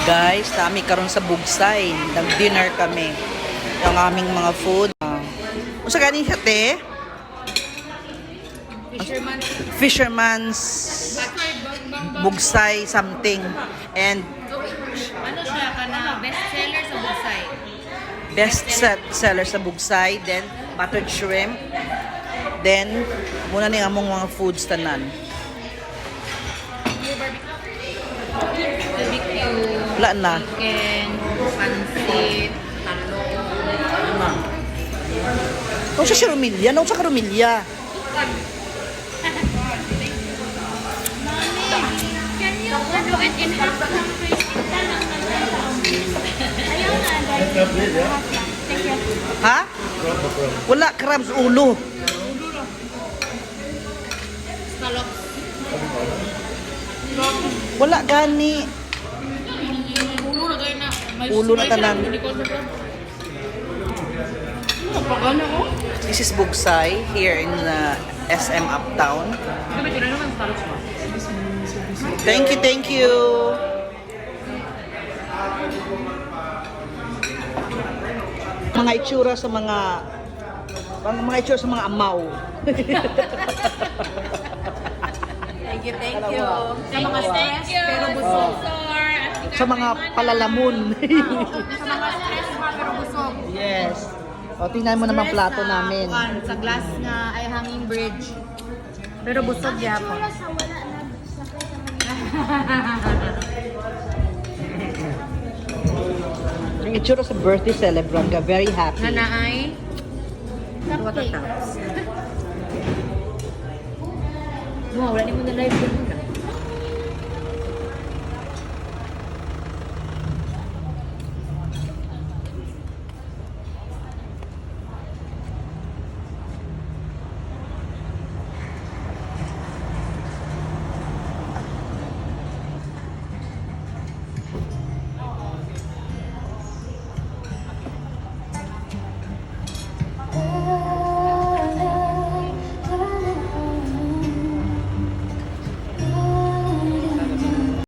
Guys, kami karon sa Bugsay. Nag-dinner kami. Yung aming mga food. Unsa gani siya, te? Fisherman's Bugsay something. And Ano siya ka na best seller sa Bugsay? best seller sa Bugsay. Then, buttered shrimp. Then, muna ni among mga foods tanan. Barbecue, Wala na. chicken, pansit, talong. Kung siya si Romilya, nung sa Romilya. Can you do it in half ng crispy lang ayaw na, thank you. Ha? Wala, crabs ulo. Scallops. Wala gani. Ulo na kayo na. Ulo na tanan. Pagano ko? This is Bugsay here in SM Uptown. Thank you, thank you. Mga itsura sa mga itsura sa mga amaw. Thank you, thank you. Sa mga stress, pero busog. Sa mga palalamon. Sa mga stress pa, pero busog. Yes. O, tingnan mo naman plato namin. Sa glass nga ay hanging bridge. Pero busog ya po. Yung itsura sa birthday celebrant ka, very happy. Hana ay cupcake. Wala ni mo na live.